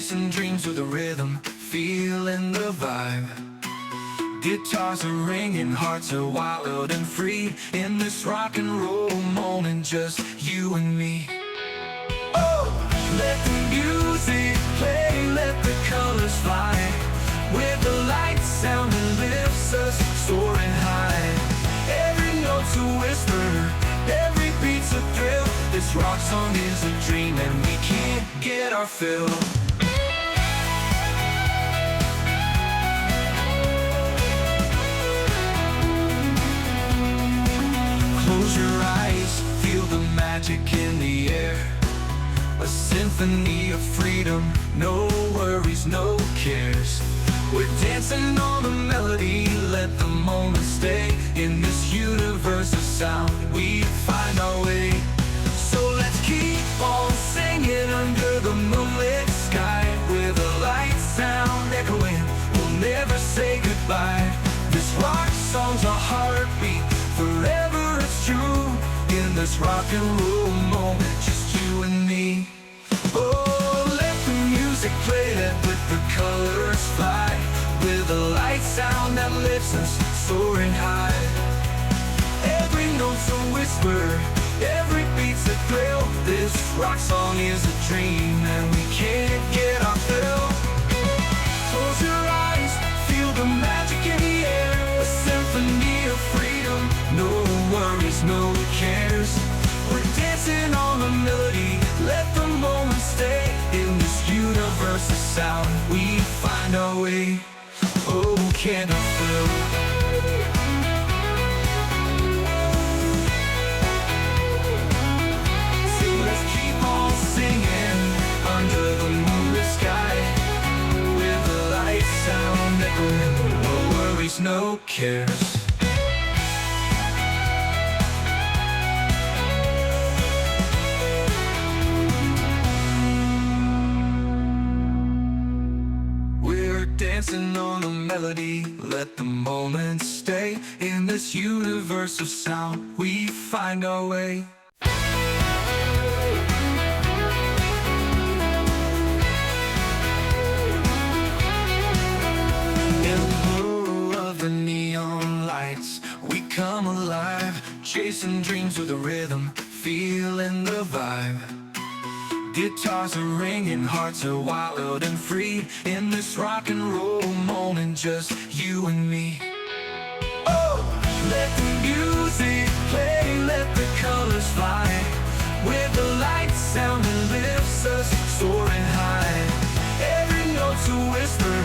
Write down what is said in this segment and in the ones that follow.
chasing dreams with the rhythm, feeling the vibe. Guitars are ringing, hearts are wild and free. In this rock and roll moment, just you and me. Oh, let the music play, let the colors fly. With the light sound that lifts us, soaring high. Every note's a whisper, every beat's a thrill. This rock song is a dream and we can't get our fill. Close your eyes, feel the magic in the air. A symphony of freedom, no worries, no cares. We're dancing on the melody, let the moment stay. In this universe of sound, we find our way. So let's keep on singing under the moonlit sky. With a light sound echoing, we'll never say goodbye. This rock song's a heartbeat, forever it's true. In this rock and roll moment, just you and me. Oh, let the music play, let the colors fly. With a light sound that lifts us, soaring high. Every note's a whisper, every beat's a thrill. This rock song is a dream and we can't get our fill. Close your eyes, feel the magic in the air. A symphony of freedom, no worries, no cares. We're dancing on the melody, let the moment stay. In this universe of sound, we find our way. Oh, can't I feel? So let's keep on singing under the moonlit sky. With the light sound echoing, no worries, no cares. Dancing on the melody, let the moment stay. In this universe of sound, we find our way. In the blue of the neon lights, we come alive. Chasing dreams with the rhythm, feeling the vibe. Guitars are ringing, hearts are wild and free. In this rock and roll moment, just you and me. Oh, let the music play, let the colors fly. With the light sound that lifts us, soaring high. Every note's a whisper,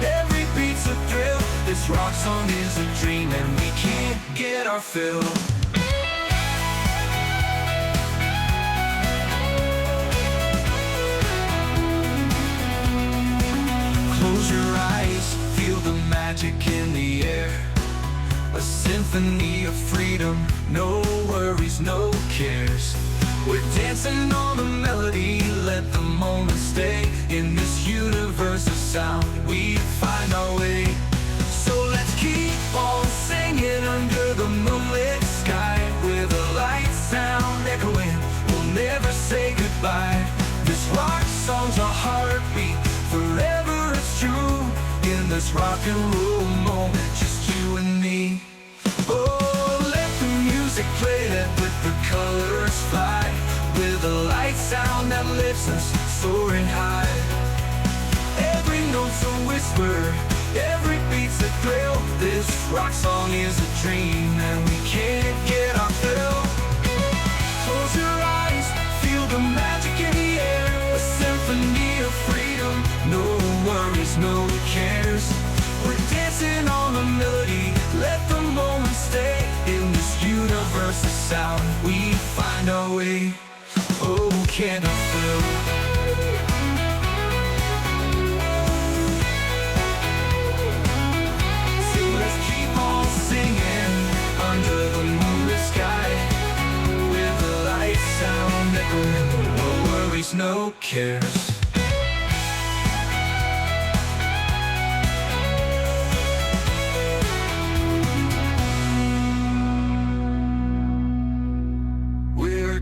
every beat's a thrill. This rock song is a dream and we can't get our fill. Close your eyes, feel the magic in the air. A symphony of freedom, no worries, no cares. We're dancing on the melody, let the moment stay. In this universe of sound, we find our way. So let's keep on singing under the moonlit sky. With a light sound echoing, we'll never say goodbye. This rock song's a heartbeat, forever it's true. In this rock and roll moment, just you and me. Oh, let the music play, let the colors fly. With a light sound that lifts us, soaring high. Every note's a whisper, every beat's a thrill. This rock song is a dream and we can't get our fill. Close your eyes, feel the magic in the air. A symphony of freedom, no worries, no cares. We're dancing on the melody, let the moment stay. In this universe of sound, we find our way. Oh, can't I feel? So let's keep on singing under the moonlit sky. With the light sound echoing, no worries, no cares.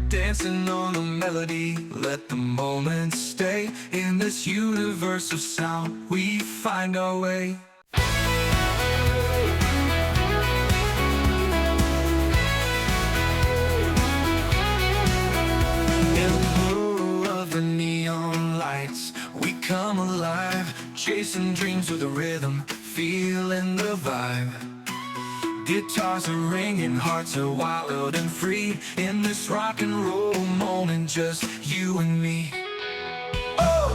Dancing on the melody. melody, let the moment stay. In this universe of sound, we find our way. In the blue of the neon lights, we come alive, chasing dreams with a rhythm, feeling the vibe. Guitars are ringing, hearts are wild and free. In this rock and roll moment, just you and me. Oh,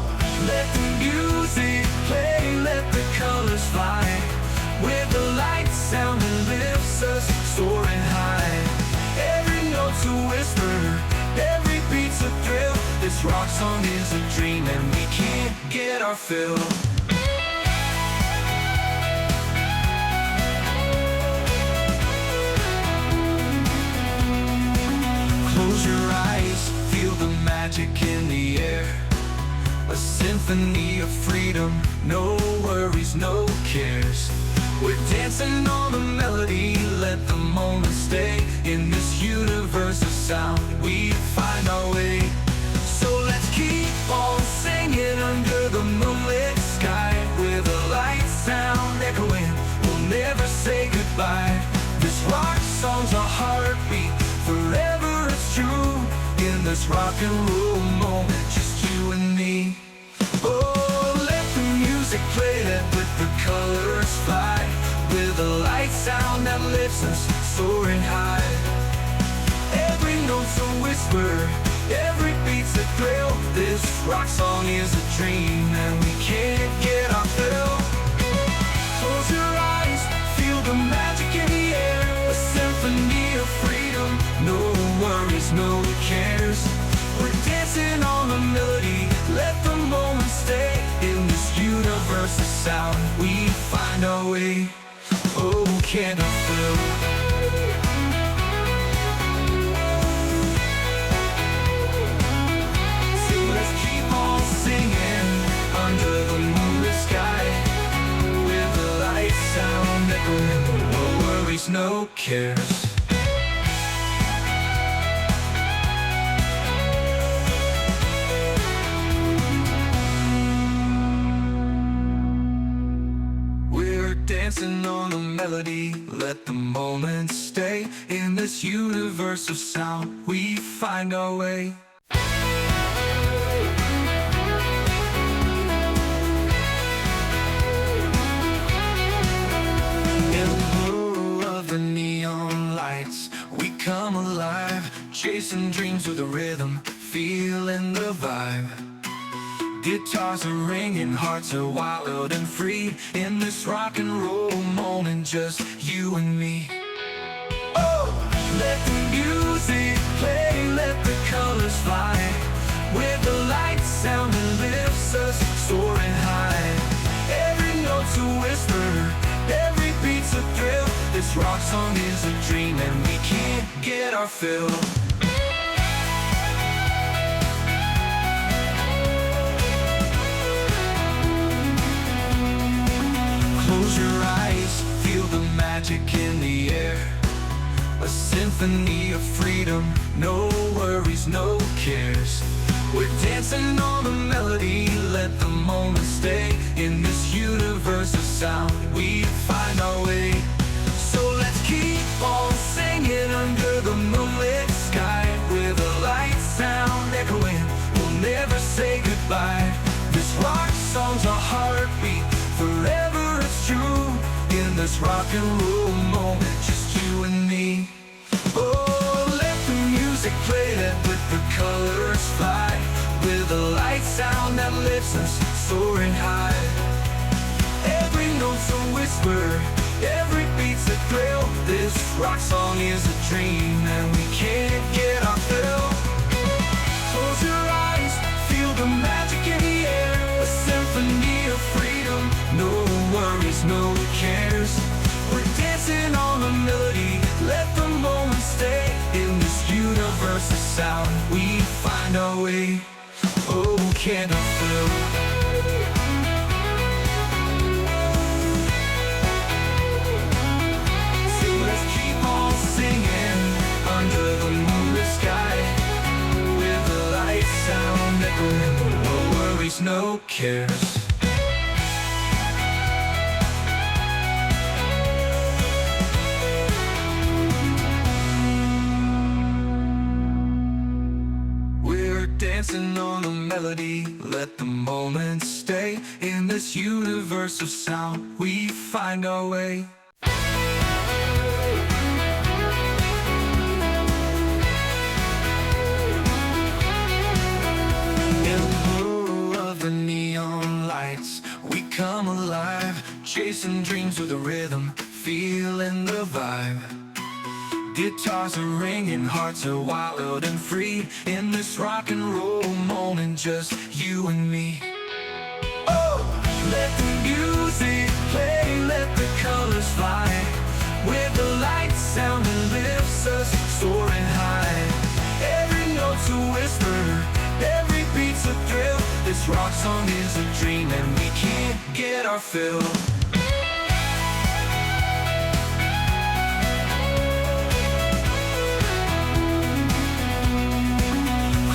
let the music play, let the colors fly. With the light sound that lifts us, soaring high. Every note's a whisper, every beat's a thrill. This rock song is a dream and we can't get our fill. Close your eyes, feel the magic in the air. A symphony of freedom, no worries, no cares. We're dancing on the melody, let the moment stay. In this universe of sound, we find our way. So let's keep on singing under the moonlit sky. With a light sound echoing, we'll never say goodbye. This rock song's a heartbeat, forever it's true. In this rock and roll moment, just you and me. Oh, let the music play, let the colors fly. With a light sound that lifts us, soaring high. Every note's a whisper, every beat's a thrill. This rock song is a dream and we can't get our fill. Close your eyes, feel the magic in the air. A symphony of freedom, no worries, no cares. We're dancing on the melody, let the moment stay. In this universe of sound, we find our way. Oh, can't I feel? So let's keep on singing under the moonlit sky. With the light sound echoing, no worries, no cares. Dancing on the melody, let the moment stay. In this universe of sound, we find our way. In the blue of the neon lights, we come alive, chasing dreams with a rhythm, feeling the vibe. Guitars are ringing, hearts are wild and free. In this rock and roll moment, just you and me. Oh, let the music play, let the colors fly. With the light sound that lifts us, soaring high. Every note's a whisper, every beat's a thrill. This rock song is a dream and we can't get our fill. Close your eyes, feel the magic in the air. A symphony of freedom, no worries, no cares. We're dancing on the melody, let the moment stay. In this universe of sound, we find our way. So let's keep on singing under the moonlit sky. With a light sound echoing, we'll never say goodbye. This rock song's a heartbeat, forever it's true. In this rock and roll moment, just you and me. Oh, let the music play, let the colors fly. With a light sound that lifts us, soaring high. Every note's a whisper, every beat's a thrill. This rock song is a dream and we can't get our fill. Close your eyes, feel the magic in the air. A symphony of freedom, no worries, no cares. We're dancing on the melody, let the moment stay. In this universe of sound, we find our way. Oh, can't I feel? So let's keep on singing under the moonlit sky. With the light cares. We're dancing on a melody, let the moment stay. In this universe of sound, we find our way. In the blue of the neon lights, we come alive, chasing dreams with the rhythm, feeling the vibe. Guitars are ringing, hearts are wild and free. In this rock and roll moment, just you and me. Oh, let the music play, let the colors fly. With the light sound that lifts us soaring high. Every note's a whisper, every beat's a thrill. This rock song is a dream and we can't get our fill.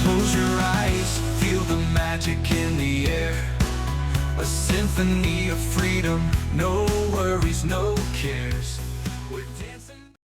Close your eyes, feel the magic in the air. A symphony of freedom, no worries, no cares.